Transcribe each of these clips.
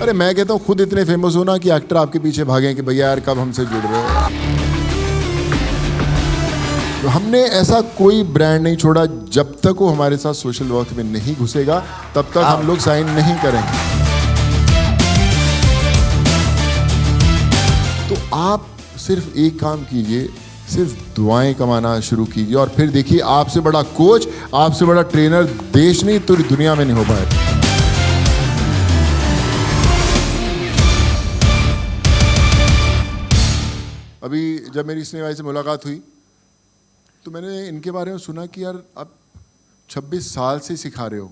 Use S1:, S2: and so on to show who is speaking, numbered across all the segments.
S1: अरे मैं कहता हूँ खुद इतने फेमस हो ना कि एक्टर आपके पीछे भागें कि भैया यार कब हमसे जुड़ रहे हो। तो हमने ऐसा कोई ब्रांड नहीं छोड़ा जब तक वो हमारे साथ सोशल वर्क में नहीं घुसेगा तब तक हम लोग साइन नहीं करेंगे। तो आप सिर्फ एक काम कीजिए, सिर्फ दुआएं कमाना शुरू कीजिए और फिर देखिए आपसे बड़ा कोच, आपसे बड़ा ट्रेनर देश नहीं पूरी दुनिया में नहीं हो पाएगा। अभी जब मेरी स्नेहा भाई से मुलाकात हुई तो मैंने इनके बारे में सुना कि यार आप 26 साल से सिखा रहे हो।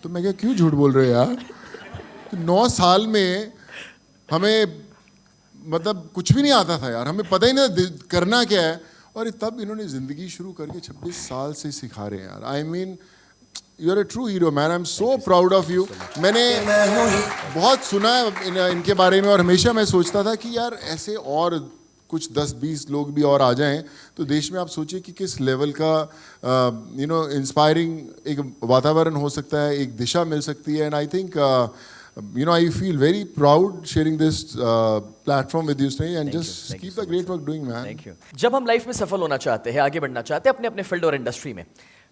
S1: तो मैं क्या क्यों झूठ बोल रहे हो यार। तो 9 साल में हमें मतलब कुछ भी नहीं आता था यार, हमें पता ही नहीं करना क्या है, और तब इन्होंने ज़िंदगी शुरू करके 26 साल से सिखा रहे हैं यार। I mean you are a true hero man, I am so proud of you. मैंने बहुत सुना है इनके बारे में और हमेशा मैं सोचता था कि यार ऐसे और कुछ 10-20 लोग भी और आ जाएं तो देश में आप सोचिए कि किस लेवल का इंस्पायरिंग एक वातावरण हो सकता है, एक दिशा मिल सकती है। And I think I feel very proud sharing this platform with you, Sneha, and just keep the great work doing, man.
S2: Thank you. जब हम लाइफ में सफल होना चाहते हैं, आगे बढ़ना चाहते हैं अपने अपने फील्ड और इंडस्ट्री में,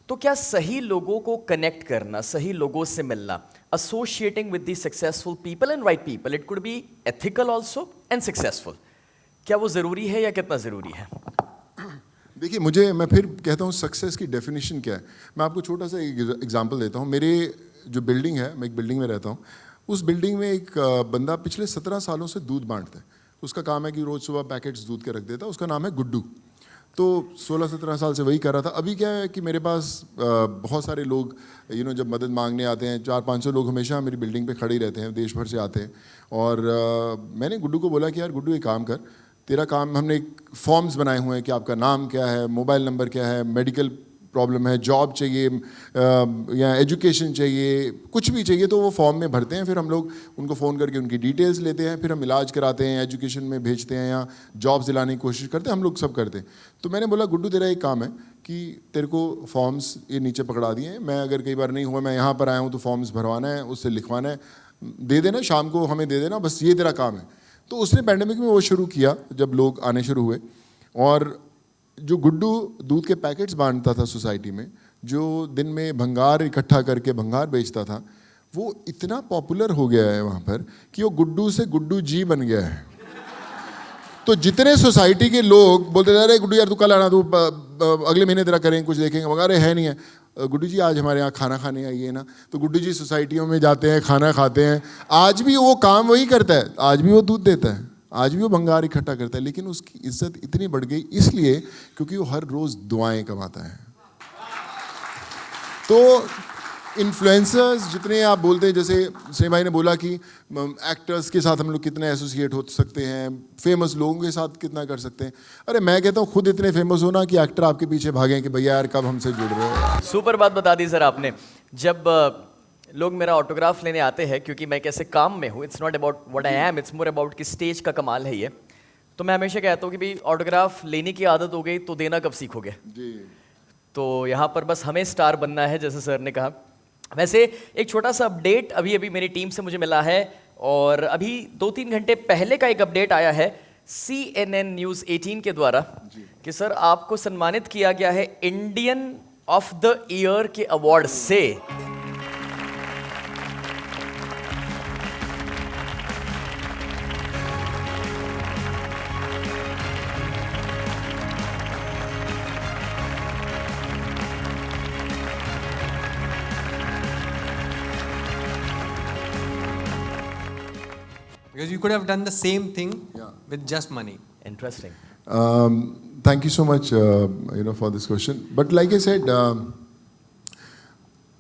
S2: तो क्या सही लोगों को कनेक्ट करना, सही लोगों से मिलना, associating with the successful people and right people, it could be ethical also and successful, क्या वो ज़रूरी है या कितना ज़रूरी है?
S1: देखिए मैं फिर कहता हूँ सक्सेस की डेफिनेशन क्या है। मैं आपको छोटा सा एग्जांपल देता हूँ। मेरे जो बिल्डिंग है, मैं एक बिल्डिंग में रहता हूँ, उस बिल्डिंग में एक बंदा पिछले 17 सालों से दूध बांटता है। उसका काम है कि रोज़ सुबह पैकेट्स दूध के रख देता है। उसका नाम है गुड्डू। तो 16-17 साल से वही कर रहा था। अभी क्या है कि मेरे पास बहुत सारे लोग जब मदद मांगने आते हैं, 400-500 लोग हमेशा मेरी बिल्डिंग पे खड़े ही रहते हैं, देश भर से आते हैं। और मैंने गुड्डू को बोला कि यार गुड्डू एक काम कर, तेरा काम, हमने एक फॉर्म्स बनाए हुए हैं कि आपका नाम क्या है, मोबाइल नंबर क्या है, मेडिकल प्रॉब्लम है, जॉब चाहिए या एजुकेशन चाहिए, कुछ भी चाहिए तो वो फॉर्म में भरते हैं। फिर हम लोग उनको फ़ोन करके उनकी डिटेल्स लेते हैं, फिर हम इलाज कराते हैं, एजुकेशन में भेजते हैं या जॉब्स दिलाने की कोशिश करते हैं, हम लोग सब करते हैं। तो मैंने बोला गुड्डू तेरा एक काम है कि तेरे को फॉर्म्स ये नीचे पकड़ा दिए हैं, मैं अगर कई बार नहीं हुआ, मैं यहाँ पर आया हूँ तो फॉर्म्स भरवाना है, उससे लिखवाना है, दे देना, शाम को हमें दे देना, बस ये तेरा काम है। तो उसने पैंडेमिक में वो शुरू किया जब लोग आने शुरू हुए। और जो गुड्डू दूध के पैकेट्स बांटता था सोसाइटी में, जो दिन में भंगार इकट्ठा करके भंगार बेचता था, वो इतना पॉपुलर हो गया है वहाँ पर कि वो गुड्डू से गुड्डू जी बन गया है। तो जितने सोसाइटी के लोग बोलते थे अरे गुड्डू यार तू कल आना, तू अगले महीने तेरा करेंगे, कुछ देखेंगे, मगर अरे है नहीं है, गुड्डू जी आज हमारे यहाँ खाना खाने आइए ना। तो गुड्डू जी सोसाइटियों में जाते हैं, खाना खाते हैं। आज भी वो काम वही करता है, आज भी वो दूध देता है, आज भी वो भंगार इकट्ठा करता है, लेकिन उसकी इज्जत इतनी बढ़ गई इसलिए क्योंकि वो हर रोज़ दुआएं कमाता है। तो इन्फ्लुएंसर्स जितने आप बोलते हैं, जैसे स्नेहा भाई ने बोला कि एक्टर्स के साथ हम लोग कितने एसोसिएट हो सकते हैं, फेमस लोगों के साथ कितना कर सकते हैं। अरे मैं कहता हूँ खुद इतने फेमस हो ना कि एक्टर आपके पीछे भागें कि भैया यार कब हमसे जुड़ रहे हो।
S2: सुपर बात बता दी सर आपने। जब लोग मेरा ऑटोग्राफ लेने आते हैं, क्योंकि मैं कैसे काम में हूँ, it's not about what I am, it's more about कि स्टेज का कमाल है ये। तो मैं हमेशा कहता हूँ कि भाई ऑटोग्राफ लेने की आदत हो गई तो देना कब सीखोगे।
S1: जी।
S2: तो यहाँ पर बस हमें स्टार बनना है, जैसे सर ने कहा। वैसे एक छोटा सा अपडेट अभी अभी मेरी टीम से मुझे मिला है, और अभी 2-3 घंटे पहले का एक अपडेट आया है CNN न्यूज़ 18 के द्वारा कि सर आपको सम्मानित किया गया है इंडियन ऑफ द ईयर के अवार्ड से।
S3: Because you could have done the same thing with just money.
S2: Interesting.
S1: Thank you so much, for this question. But like I said,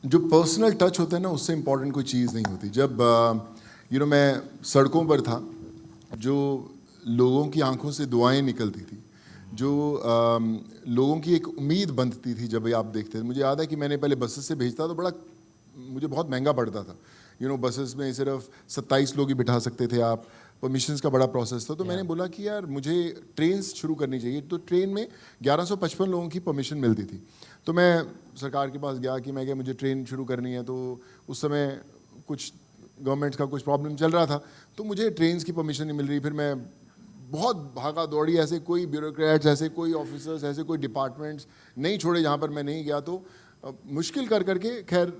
S1: जो पर्सनल टच होता है ना, उससे इम्पोर्टेंट कोई चीज़ नहीं होती। जब मैं सड़कों पर था, जो लोगों की आंखों से दुआएं निकलती थी, जो लोगों की एक उम्मीद बनती थी जब आप देखते थे। मुझे याद है कि मैंने पहले बसेस से भेजता तो मुझे बहुत महंगा पड़ता था। बसेस में सिर्फ 27 लोग ही बिठा सकते थे आप, परमिशंस का बड़ा प्रोसेस था। तो मैंने बोला कि यार मुझे ट्रेन शुरू करनी चाहिए। तो ट्रेन में 1155 लोगों की परमिशन मिलती थी। तो मैं सरकार के पास गया कि मैं मुझे ट्रेन शुरू करनी है। तो उस समय कुछ गवर्नमेंट्स का कुछ प्रॉब्लम चल रहा था, तो मुझे ट्रेन्स की परमिशन नहीं मिल रही। फिर मैं बहुत भागा दौड़ी, ऐसे कोई ब्यूरोक्रेट्स, ऐसे कोई ऑफिसर्स, ऐसे कोई डिपार्टमेंट्स नहीं छोड़े जहाँ पर मैं नहीं गया। तो मुश्किल कर करके खैर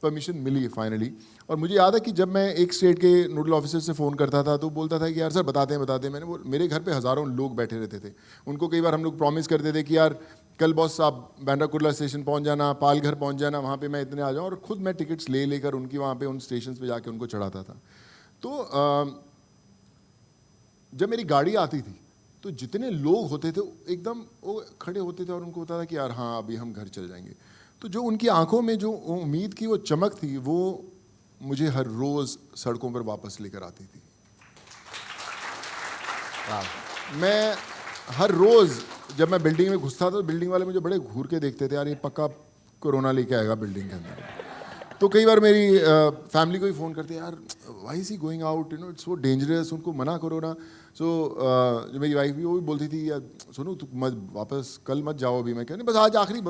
S1: परमिशन मिली फाइनली। और मुझे याद है कि जब मैं एक स्टेट के नोडल ऑफिसर से फ़ोन करता था तो बोलता था कि यार सर बताते हैं। मेरे घर पे हज़ारों लोग बैठे रहते थे। उनको कई बार हम लोग प्रॉमिस करते थे कि यार कल बॉस आप बांद्रा कुर्ला स्टेशन पहुंच जाना, पालघर पहुंच जाना, वहाँ पे मैं इतने आ जाऊँ, और ख़ुद मैं टिकट्स ले लेकर उनकी वहाँ पे उन स्टेशन पे जाके उनको चढ़ाता था। तो जब मेरी गाड़ी आती थी तो जितने लोग होते थे एकदम वो खड़े होते थे और उनको होता था कि यार हाँ अभी हम घर चल जाएंगे। तो जो उनकी आंखों में जो उम्मीद की वो चमक थी, वो मुझे हर रोज़ सड़कों पर वापस लेकर आती थी। मैं हर रोज़ जब मैं बिल्डिंग में घुसता था तो बिल्डिंग वाले मुझे बड़े घूर के देखते थे, यार ये पक्का कोरोना लेके आएगा बिल्डिंग के अंदर। तो कई बार मेरी फैमिली को ही फ़ोन करते, यार why is he going out, you know it's so dangerous, उनको मना करो ना। सो जो मेरी वाइफ भी वो भी बोलती थी, यार सुनो तू मत वापस कल मत जाओ अभी। मैं कहने बस आज आखिरी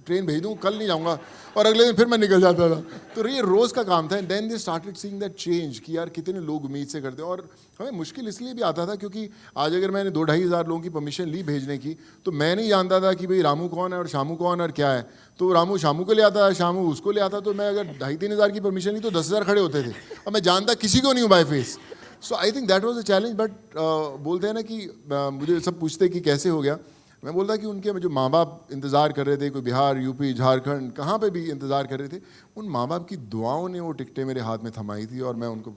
S1: ट्रेन भेज दूँ, कल नहीं जाऊँगा, और अगले दिन फिर मैं निकल जाता था। तो ये रोज़ का काम था। Then they started seeing that change कि यार कितने लोग उम्मीद से करते हैं। और हमें मुश्किल इसलिए भी आता था क्योंकि आज अगर मैंने 2-2.5 हज़ार लोगों की परमिशन ली भेजने की, तो मैं नहीं जानता था कि भाई रामू कौन है और शामू कौन है और क्या है। तो रामू शामू को ले आता, शामू उसको ले आता। तो मैं अगर 2.5-3 हज़ार की परमिशन ली तो 10,000 खड़े होते थे और मैं जानता किसी को नहीं हूँ by face. So I think that was a challenge. But बोलते हैं ना कि मुझे सब पूछते कि कैसे हो गया। मैं बोलता कि उनके जो माँ बाप इंतज़ार कर रहे थे, कोई बिहार, यूपी, झारखंड, कहाँ पे भी इंतज़ार कर रहे थे, उन माँ बाप की दुआओं ने वो टिकटें मेरे हाथ में थमाई थी और मैं उनको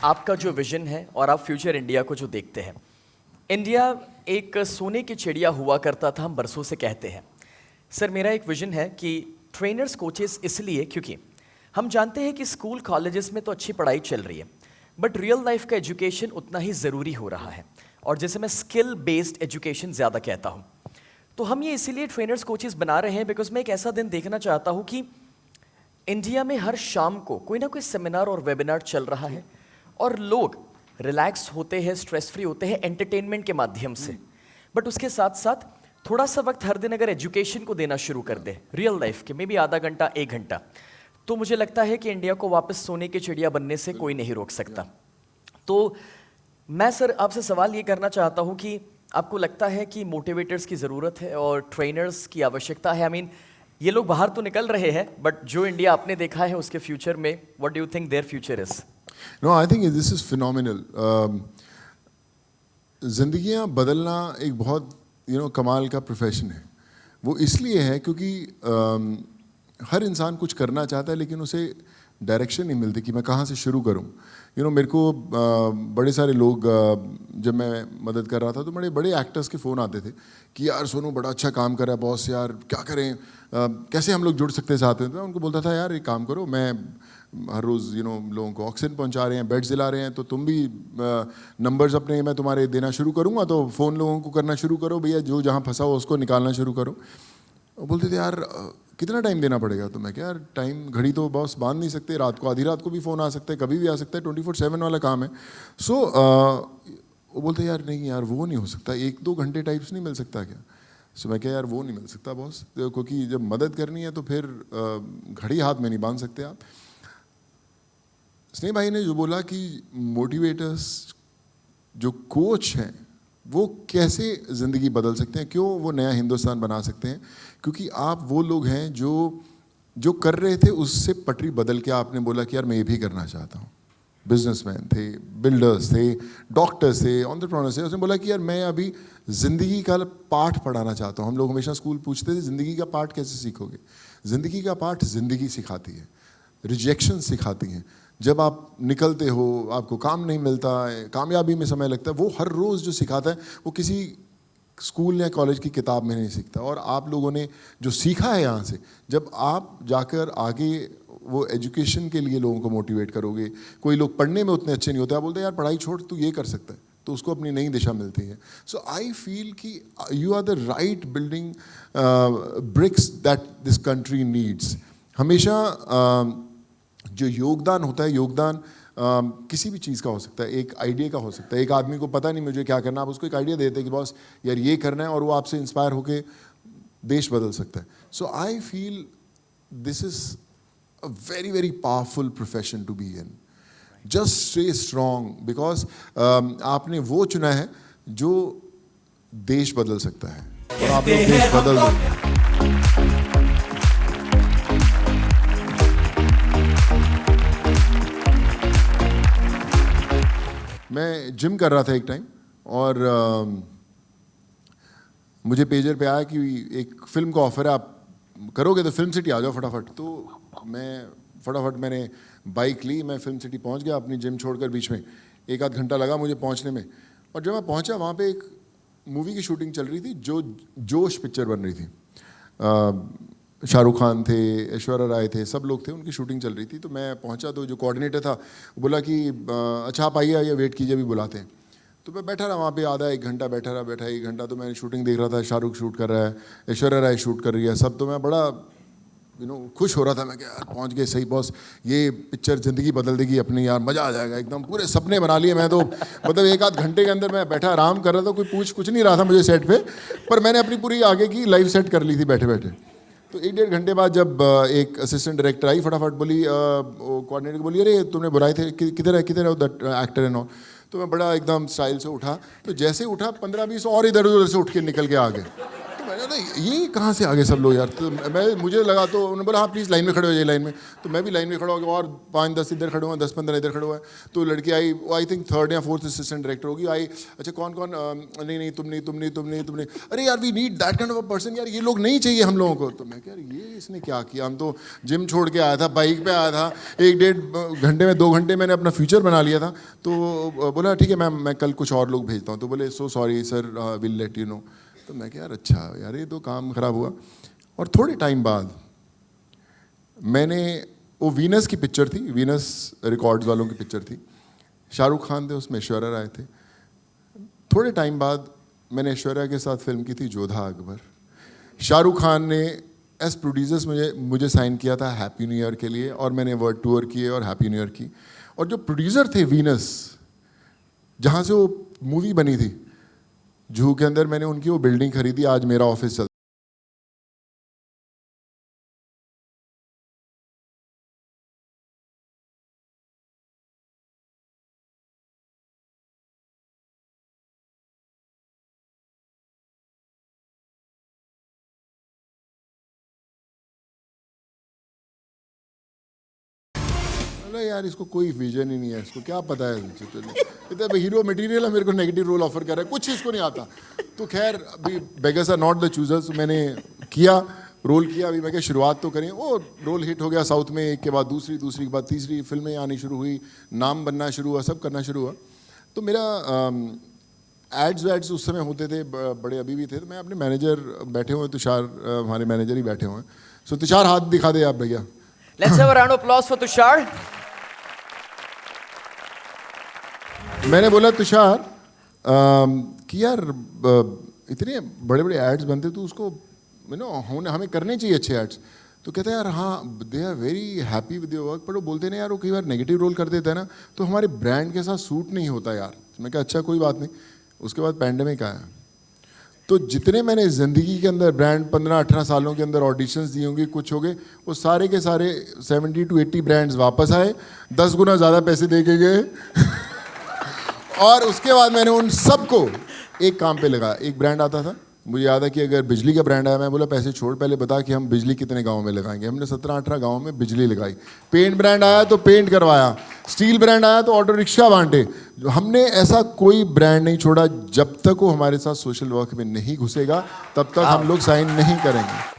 S2: आपका जो विजन है और आप फ्यूचर इंडिया को जो देखते हैं, इंडिया एक सोने की चिड़िया हुआ करता था, हम बरसों से कहते हैं। सर मेरा एक विजन है कि ट्रेनर्स कोचेस इसलिए क्योंकि हम जानते हैं कि स्कूल कॉलेजेस में तो अच्छी पढ़ाई चल रही है, बट रियल लाइफ का एजुकेशन उतना ही ज़रूरी हो रहा है, और जैसे मैं स्किल बेस्ड एजुकेशन ज़्यादा कहता हूँ। तो हम ये इसीलिए ट्रेनर्स कोचेस बना रहे हैं बिकॉज मैं एक ऐसा दिन देखना चाहता हूँ कि इंडिया में हर शाम को कोई ना कोई सेमिनार और वेबिनार चल रहा है और लोग रिलैक्स होते हैं, स्ट्रेस फ्री होते हैं एंटरटेनमेंट के माध्यम से। बट उसके साथ साथ थोड़ा सा वक्त हर दिन अगर एजुकेशन को देना शुरू कर दे, रियल लाइफ के, मे बी आधा घंटा 1 घंटा, तो मुझे लगता है कि इंडिया को वापस सोने की चिड़िया बनने से कोई नहीं रोक सकता। तो मैं सर आपसे सवाल ये करना चाहता हूँ कि आपको लगता है कि मोटिवेटर्स की ज़रूरत है और ट्रेनर्स की आवश्यकता है? आई मीन ये लोग बाहर तो निकल रहे हैं, बट जो इंडिया आपने देखा है उसके फ्यूचर में, what do you think their future is?
S1: No, I think this is phenomenal. जिंदगियां बदलना एक बहुत कमाल का प्रोफेशन है। वो इसलिए है क्योंकि हर इंसान कुछ करना चाहता है लेकिन उसे डायरेक्शन नहीं मिलती कि मैं कहाँ से शुरू करूँ। मेरे को बड़े सारे लोग जब मैं मदद कर रहा था तो बड़े बड़े एक्टर्स के फ़ोन आते थे कि यार सोनू बड़ा अच्छा काम कर रहा है बॉस, यार क्या करें, कैसे हम लोग जुड़ सकते हैं साथ में। तो मैं उनको बोलता था यार एक काम करो, मैं हर रोज़ लोगों को ऑक्सीजन पहुंचा रहे हैं, बेड्स दिला रहे हैं, तो तुम भी नंबर्स अपने मैं तुम्हारे देना शुरू करूँगा, तो फ़ोन लोगों को करना शुरू करो, भैया जो जहाँ फंसा हो उसको निकालना शुरू करो। वो बोलते थे यार कितना टाइम देना पड़ेगा? तो मैं क्या यार टाइम घड़ी तो बॉस बांध नहीं सकते, रात को आधी रात को भी फ़ोन आ सकता है, कभी भी आ सकता है, 24/7 वाला काम है। सो वो बोलते यार नहीं यार वो नहीं हो सकता, 1-2 घंटे टाइप्स नहीं मिल सकता क्या? सो मैं क्या यार वो नहीं मिल सकता बॉस, क्योंकि जब मदद करनी है तो फिर घड़ी हाथ में नहीं बांध सकते आप। स्नेह भाई ने जो बोला कि मोटिवेटर्स जो कोच हैं वो कैसे ज़िंदगी बदल सकते हैं, क्यों वो नया हिंदुस्तान बना सकते हैं, क्योंकि आप वो लोग हैं जो कर रहे थे उससे पटरी बदल के आपने बोला कि यार मैं ये भी करना चाहता हूँ। बिजनेसमैन थे, बिल्डर्स थे, डॉक्टर्स थे, एंटरप्रेन्योर्स थे। उसने बोला कि यार मैं अभी ज़िंदगी का पाठ पढ़ाना चाहता हूँ। हम लोग हमेशा स्कूल पूछते थे ज़िंदगी का पाठ कैसे सीखोगे? ज़िंदगी का पाठ ज़िंदगी सिखाती है, रिजेक्शन सिखाती हैं। जब आप निकलते हो आपको काम नहीं मिलता है, कामयाबी में समय लगता है, वो हर रोज़ जो सिखाता है वो किसी स्कूल या कॉलेज की किताब में नहीं सीखता। और आप लोगों ने जो सीखा है यहाँ से, जब आप जाकर आगे वो एजुकेशन के लिए लोगों को मोटिवेट करोगे, कोई लोग पढ़ने में उतने अच्छे नहीं होते, आप बोलते हैं यार पढ़ाई छोड़ तू ये कर सकता है, तो उसको अपनी नई दिशा मिलती है। सो आई फील कि you are the right building bricks that this country needs. हमेशा जो योगदान होता है, योगदान किसी भी चीज़ का हो सकता है, एक आइडिया का हो सकता है। एक आदमी को पता नहीं मुझे क्या करना, आप उसको एक आइडिया देते हैं कि बॉस यार ये करना है, और वो आपसे इंस्पायर होके देश बदल सकता है. So I feel this is a very, very powerful profession to be in. Just stay strong because आपने वो चुना है जो देश बदल सकता है और आप लोग देश बदल दो. मैं जिम कर रहा था एक टाइम और मुझे पेजर पे आया कि एक फिल्म का ऑफर है, आप करोगे तो फिल्म सिटी आ जाओ फटाफट. तो मैंने बाइक ली, मैं फिल्म सिटी पहुंच गया अपनी जिम छोड़कर. बीच में एक आध घंटा लगा मुझे पहुंचने में, और जब मैं पहुंचा वहाँ पे एक मूवी की शूटिंग चल रही थी, जो जोश पिक्चर बन रही थी. शाहरुख खान थे, ऐश्वर्या राय थे, सब लोग थे, उनकी शूटिंग चल रही थी. तो मैं पहुंचा तो जो कोऑर्डिनेटर था वो बोला कि अच्छा आप आइए वेट कीजिए, अभी बुलाते हैं. तो मैं बैठा रहा वहाँ पे आधा एक घंटा, बैठा एक घंटा. तो मैं शूटिंग देख रहा था, शाहरुख शूट कर रहा है, ऐश्वर्या राय शूट कर रही है, सब. तो मैं बड़ा खुश हो रहा था. मैं क्या यार पहुँच गए सही बॉस, ये पिक्चर ज़िंदगी बदल देगी अपनी, यार मज़ा आ जाएगा एकदम. पूरे सपने बना लिए मैं तो. मतलब एक आध घंटे के अंदर मैं बैठा आराम कर रहा था, कोई कुछ नहीं रहा था मुझे सेट पे, पर मैंने अपनी पूरी आगे की लाइफ सेट कर ली थी बैठे बैठे. तो एक डेढ़ घंटे बाद जब एक असिस्टेंट डायरेक्टर आई, फटाफट बोली, कोऑर्डिनेटर को बोली, अरे तुमने बुलाए थे, किधर है दैट एक्टर एंड ऑल. तो मैं बड़ा एकदम स्टाइल से उठा. तो जैसे उठा 15-20 और इधर उधर से उठ के निकल के आ गए. तो मैंने ना ये कहाँ से आ गए सब लोग यार. तो मुझे लगा, तो उन्होंने बोला हाँ प्लीज़ लाइन में खड़े हो जाइए लाइन में. तो मैं भी लाइन में खड़ा हो गया, और 5-10 इधर खड़े हुए, 10-15 इधर खड़े हुए. तो लड़की आई, आई थिंक 3rd या 4th असिस्टेंट डायरेक्टर होगी, आई. अच्छा कौन नहीं तुम नहीं. अरे यार we need that kind of a person, यार ये लोग नहीं चाहिए हम लोगों को. तो मैं क्या ये इसने क्या किया. हम तो जिम छोड़ के आया था, बाइक पे आया था, 1-1.5 घंटे में 2 घंटे मैंने अपना फ्यूचर बना लिया था. तो बोला ठीक है मैं कल कुछ और लोग भेजता हूँ. तो बोले so sorry sir, will let you know. तो मैं क्या यार अच्छा यार ये तो काम खराब हुआ. और थोड़े टाइम बाद मैंने, वो वीनस की पिक्चर थी, वीनस रिकॉर्ड्स वालों की पिक्चर थी, शाहरुख खान थे उसमें, ऐश्वर्या राय थे. थोड़े टाइम बाद मैंने ऐश्वर्या के साथ फिल्म की थी जोधा अकबर. शाहरुख खान ने एज प्रोड्यूसर्स मुझे साइन किया था हैप्पी न्यू ईयर के लिए, और मैंने वर्ल्ड टूर किए और हैप्पी न्यू ईयर की. और जो प्रोड्यूसर थे वीनस, जहाँ से वो मूवी बनी थी जूहू के अंदर, मैंने उनकी वो बिल्डिंग खरीदी. आज मेरा ऑफिस चलता. यार इसको कोई विजन ही नहीं है, इसको क्या पता है. इतना हीरो मटेरियल है, मेरे को नेगेटिव रोल ऑफर कर रहा है, कुछ इसको नहीं आता. तो खैर अभी beggars are not the choosers. मैंने किया, रोल किया. अभी मैं क्या शुरुआत तो करें, वो रोल हिट हो गया साउथ में, एक के बाद दूसरी के बाद तीसरी फिल्में आनी शुरू हुई, नाम बनना शुरू हुआ, सब करना शुरू हुआ. तो मेरा एड्स उस समय होते थे बड़े, अभी भी थे. तो मैं अपने मैनेजर बैठे हुए, तुषार हमारे मैनेजर ही बैठे हुए हैं. सो तुषार हाथ दिखा दे आप भैया.
S2: Let's have a round of applause for Tushar.
S1: मैंने बोला तुषार कि यार इतने बड़े बड़े एड्स बनते, तो उसको हमें करने चाहिए अच्छे एड्स. तो कहता है यार हाँ they are very happy with your work, पर वो बोलते नहीं यार, वो कई बार नेगेटिव रोल कर देता है ना, तो हमारे ब्रांड के साथ सूट नहीं होता यार. मैं कहा अच्छा कोई बात नहीं. उसके बाद पैंडेमिक आया. तो जितने मैंने ज़िंदगी के अंदर ब्रांड 15-18 सालों के अंदर ऑडिशंस दी होंगी, कुछ हो गए, वो सारे के सारे 70-80 ब्रांड्स वापस आए, 10 गुना ज़्यादा पैसे दे के गए. और उसके बाद मैंने उन सबको एक काम पे लगाया. एक ब्रांड आता था, मुझे याद है कि अगर बिजली का ब्रांड आया, मैं बोला पैसे छोड़, पहले बता कि हम बिजली कितने गाँव में लगाएंगे. हमने 17-18 गाँव में बिजली लगाई. पेंट ब्रांड आया तो पेंट करवाया, स्टील ब्रांड आया तो ऑटो रिक्शा बांटे. हमने ऐसा कोई ब्रांड नहीं छोड़ा, जब तक वो हमारे साथ सोशल वर्क में नहीं घुसेगा तब तक हम लोग साइन नहीं करेंगे.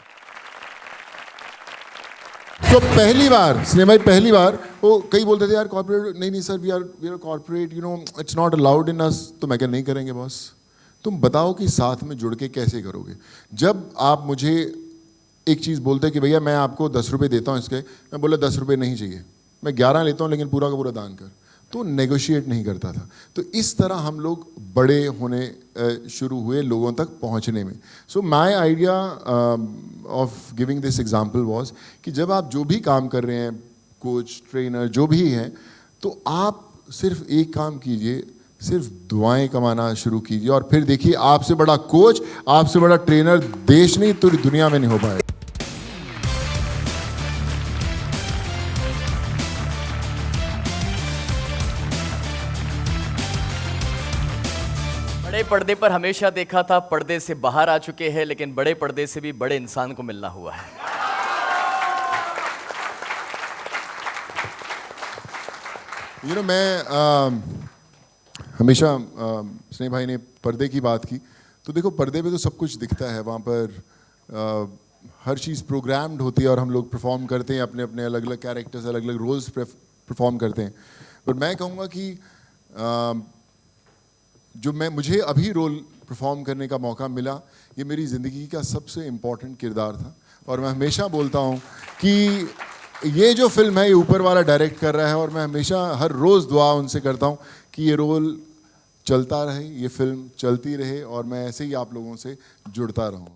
S1: तो पहली बार सिनेमा भाई, पहली बार वो कई बोलते थे यार कॉर्पोरेट, नहीं sir we are corporate, it's not allowed in us. तो मैं क्या नहीं करेंगे बॉस. तुम बताओ कि साथ में जुड़ के कैसे करोगे. जब आप मुझे एक चीज़ बोलते कि भैया मैं आपको 10 रुपये देता हूँ इसके, मैं बोला 10 रुपये नहीं चाहिए, मैं 11 लेता हूँ, लेकिन पूरा का पूरा दान कर. तो नेगोशिएट नहीं करता था. तो इस तरह हम लोग बड़े होने शुरू हुए, लोगों तक पहुंचने में. So my idea of giving this example was कि जब आप जो भी काम कर रहे हैं, कोच ट्रेनर जो भी हैं, तो आप सिर्फ एक काम कीजिए, सिर्फ दुआएं कमाना शुरू कीजिए और फिर देखिए आपसे बड़ा कोच, आपसे बड़ा ट्रेनर देश नहीं पूरी दुनिया में नहीं हो पाएगा।
S2: बड़े पर्दे पर हमेशा देखा था, पर्दे से बाहर आ चुके हैं, लेकिन बड़े पर्दे से भी बड़े इंसान को मिलना हुआ है।
S1: मैं हमेशा स्नेह भाई ने पर्दे की बात की, तो देखो पर्दे पे तो सब कुछ दिखता है, वहाँ पर हर चीज़ प्रोग्राम्ड होती है और हम लोग परफॉर्म करते हैं, अपने अपने अलग अलग कैरेक्टर्स, अलग अलग रोल्स परफॉर्म करते हैं। पर मैं कहूँगा कि जो मुझे अभी रोल परफॉर्म करने का मौका मिला, ये मेरी ज़िंदगी का सबसे इम्पॉर्टेंट किरदार था। और मैं हमेशा बोलता हूँ कि ये जो फिल्म है ये ऊपर वाला डायरेक्ट कर रहा है, और मैं हमेशा हर रोज़ दुआ उनसे करता हूँ कि ये रोल चलता रहे, ये फिल्म चलती रहे और मैं ऐसे ही आप लोगों से जुड़ता रहूँ।